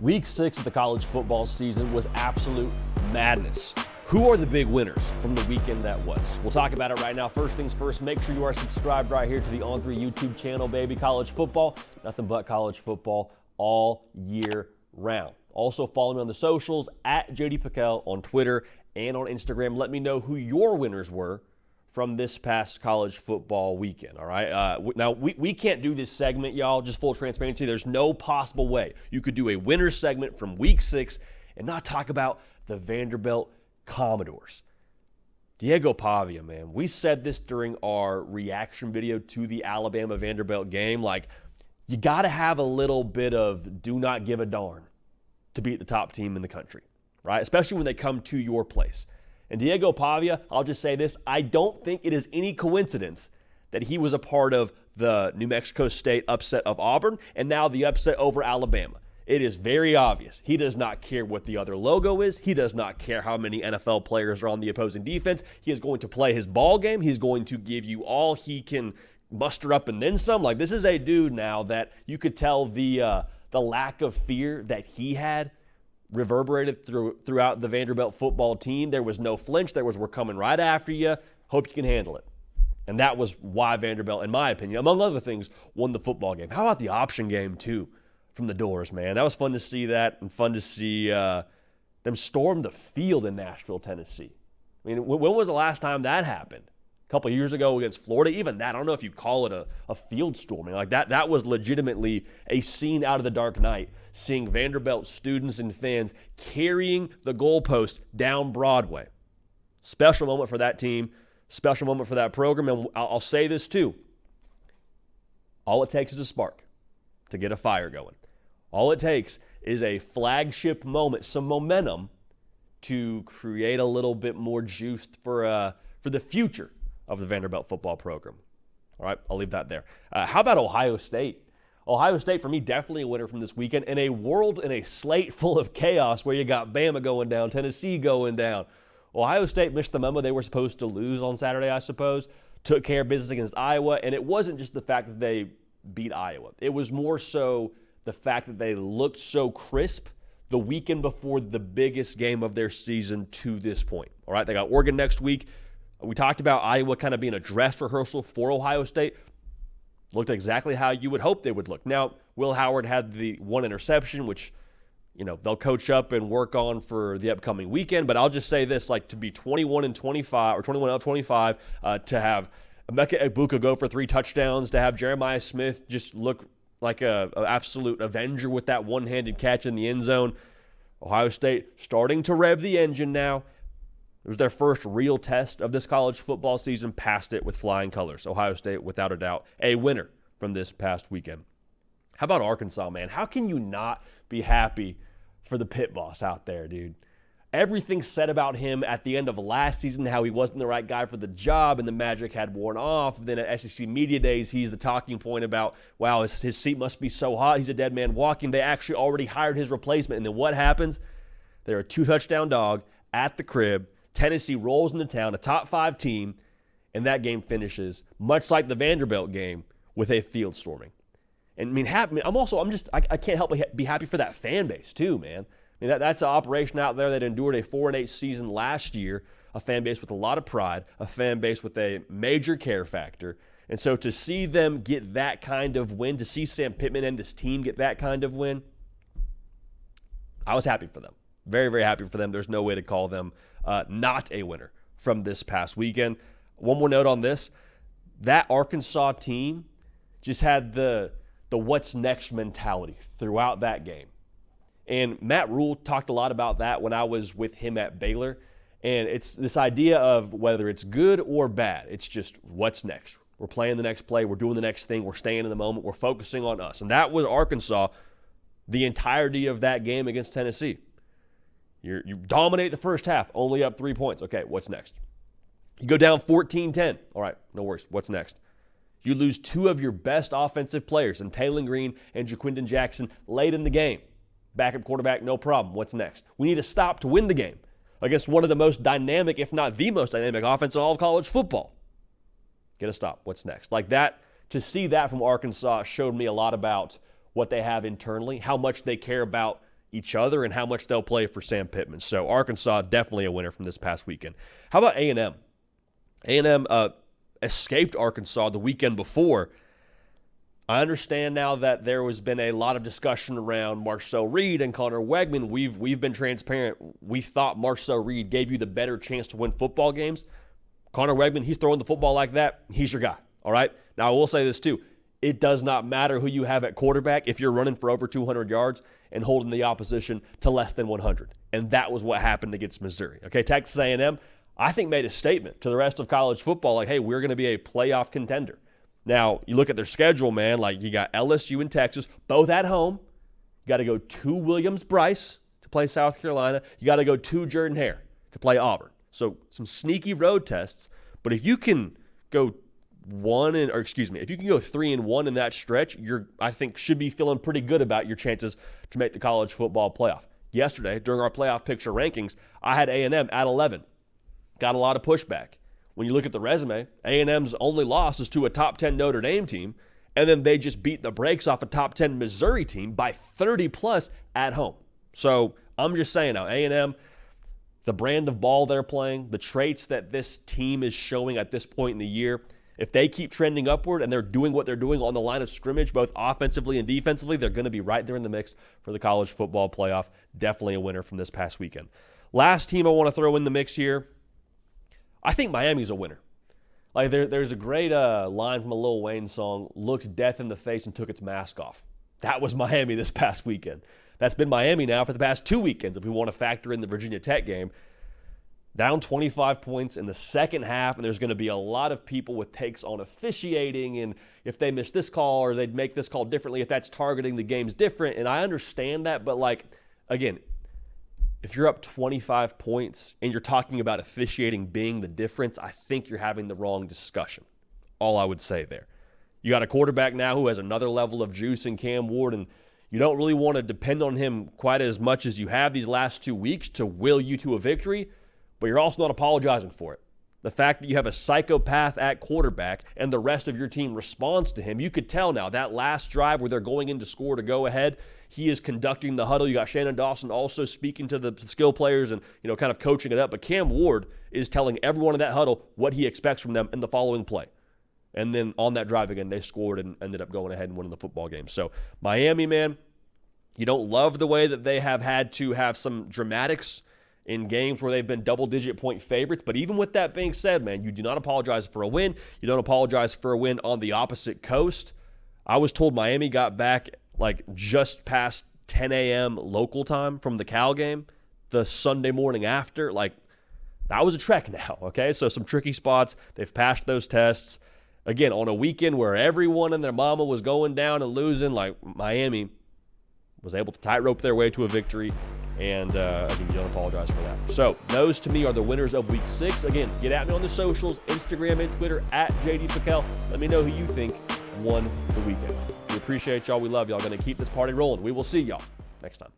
Week 6 of the college football season was absolute madness. Who are the big winners from the weekend that was? We'll talk about it right now. First things first, make sure you are subscribed right here to the On3 YouTube channel, baby. College football, nothing but college football all year round. Also follow me on the socials at JD Piquel on Twitter and on Instagram. Let me know who your winners were from this past college football weekend, all right? Now, we can't do this segment, y'all, just full transparency. There's no possible way you could do a winner segment from Week 6 and not talk about the Vanderbilt Commodores. Diego Pavia, man, we said this during our reaction video to the Alabama-Vanderbilt game. Like, you got to have a little bit of do not give a darn to beat the top team in the country, right? Especially when they come to your place. And Diego Pavia, I'll just say this, I don't think it is any coincidence that he was a part of the New Mexico State upset of Auburn and now the upset over Alabama. It is very obvious. He does not care what the other logo is. He does not care how many NFL players are on the opposing defense. He is going to play his ball game. He's going to give you all he can muster up and then some. Like, this is a dude now that you could tell the lack of fear that he had reverberated throughout the Vanderbilt football team. There was no flinch. There was, we're coming right after you. Hope you can handle it. And that was why Vanderbilt, in my opinion, among other things, won the football game. How about the option game, too, from the Doors, man? That was fun to see that and fun to see them storm the field in Nashville, Tennessee. I mean, when was the last time that happened? A couple of years ago against Florida. Even that, I don't know if you call it a field storming. Like, that was legitimately a scene out of the Dark Knight, seeing Vanderbilt students and fans carrying the goalpost down Broadway. Special moment for that team, special moment for that program. And I'll say this too. All it takes is a spark to get a fire going. All it takes is a flagship moment, some momentum to create a little bit more juice for the future of the Vanderbilt football program. All right, I'll leave that there. How about Ohio State? Ohio State, for me, definitely a winner from this weekend. In a world, in a slate full of chaos where you got Bama going down, Tennessee going down, Ohio State missed the memo they were supposed to lose on Saturday, I suppose, took care of business against Iowa, and it wasn't just the fact that they beat Iowa. It was more so the fact that they looked so crisp the weekend before the biggest game of their season to this point. All right, they got Oregon next week. We talked about Iowa kind of being a dress rehearsal for Ohio State. Looked exactly how you would hope they would look. Now, Will Howard had the one interception, which, you know, they'll coach up and work on for the upcoming weekend. But I'll just say this, like, to be 21-25 or 21-25, to have Emeka Egbuka go for 3 touchdowns, to have Jeremiah Smith just look like an absolute avenger with that one-handed catch in the end zone. Ohio State starting to rev the engine now. It was their first real test of this college football season, passed it with flying colors. Ohio State, without a doubt, a winner from this past weekend. How about Arkansas, man? How can you not be happy for the pit boss out there, dude? Everything said about him at the end of last season, how he wasn't the right guy for the job and the magic had worn off. Then at SEC Media Days, he's the talking point about, wow, his seat must be so hot. He's a dead man walking. They actually already hired his replacement. And then what happens? They're a 2-touchdown dog at the crib. Tennessee rolls into town, a top 5 team, and that game finishes, much like the Vanderbilt game, with a field storming. And I can't help but be happy for that fan base too, man. I mean, that's an operation out there that endured a 4-8 season last year, a fan base with a lot of pride, a fan base with a major care factor. And so to see them get that kind of win, to see Sam Pittman and this team get that kind of win, I was happy for them. Very, very happy for them. There's no way to call them not a winner from this past weekend. One more note on this. That Arkansas team just had the what's next mentality throughout that game. And Matt Rule talked a lot about that when I was with him at Baylor. And it's this idea of whether it's good or bad, it's just what's next. We're playing the next play. We're doing the next thing. We're staying in the moment. We're focusing on us. And that was Arkansas the entirety of that game against Tennessee. You dominate the first half, only up 3 points. Okay, what's next? You go down 14-10. All right, no worries. What's next? You lose 2 of your best offensive players, and Taylon Green and Jaquindon Jackson, late in the game. Backup quarterback, no problem. What's next? We need a stop to win the game against one of the most dynamic, if not the most dynamic offense in all of college football. Get a stop. What's next? Like that, to see that from Arkansas showed me a lot about what they have internally, how much they care about each other and how much they'll play for Sam Pittman. So Arkansas, definitely a winner from this past weekend. How about A&M? A&M escaped Arkansas the weekend before. I understand now that there has been a lot of discussion around Marcel Reed and Connor Wegman. We've been transparent. We thought Marcel Reed gave you the better chance to win football games. Connor Wegman, he's throwing the football like that. He's your guy, all right? Now, I will say this too. It does not matter who you have at quarterback if you're running for over 200 yards and holding the opposition to less than 100. And that was what happened against Missouri. Okay, Texas A&M, I think, made a statement to the rest of college football like, hey, we're going to be a playoff contender. Now, you look at their schedule, man, like you got LSU and Texas, both at home. You got to go to Williams-Brice to play South Carolina. You got to go to Jordan-Hare to play Auburn. So some sneaky road tests. But if you can go if you can go 3-1 in that stretch, I think should be feeling pretty good about your chances to make the college football playoff. Yesterday, during our playoff picture rankings, I had A&M at 11. Got a lot of pushback. When you look at the resume, A&M's only loss is to a top 10 Notre Dame team, and then they just beat the brakes off a top 10 Missouri team by 30+ at home. So I'm just saying now, A&M, the brand of ball they're playing, the traits that this team is showing at this point in the year, if they keep trending upward and they're doing what they're doing on the line of scrimmage, both offensively and defensively, they're going to be right there in the mix for the college football playoff. Definitely a winner from this past weekend. Last team I want to throw in the mix here, I think Miami's a winner. Like there's a great line from a Lil Wayne song, looked death in the face and took its mask off. That was Miami this past weekend. That's been Miami now for the past 2 weekends if we want to factor in the Virginia Tech game. Down 25 points in the second half, and there's going to be a lot of people with takes on officiating and if they miss this call or they'd make this call differently, if that's targeting the game's different. And I understand that, but again, if you're up 25 points and you're talking about officiating being the difference, I think you're having the wrong discussion. All I would say there. You got a quarterback now who has another level of juice in Cam Ward, and you don't really want to depend on him quite as much as you have these last 2 weeks to will you to a victory, but you're also not apologizing for it. The fact that you have a psychopath at quarterback and the rest of your team responds to him, you could tell now that last drive where they're going in to score to go ahead, he is conducting the huddle. You got Shannon Dawson also speaking to the skill players and kind of coaching it up. But Cam Ward is telling everyone in that huddle what he expects from them in the following play. And then on that drive again, they scored and ended up going ahead and winning the football game. So Miami, man, you don't love the way that they have had to have some dramatics in games where they've been double-digit point favorites. But even with that being said, man, you do not apologize for a win. You don't apologize for a win on the opposite coast. I was told Miami got back just past 10 a.m. local time from the Cal game the Sunday morning after. That was a trek now, okay? So some tricky spots. They've passed those tests. Again, on a weekend where everyone and their mama was going down and losing, Miami was able to tightrope their way to a victory. And again, you don't apologize for that. So those to me are the winners of week 6. Again, get at me on the socials, Instagram and Twitter at JD Piquel. Let me know who you think won the weekend. We appreciate y'all. We love y'all. Going to keep this party rolling. We will see y'all next time.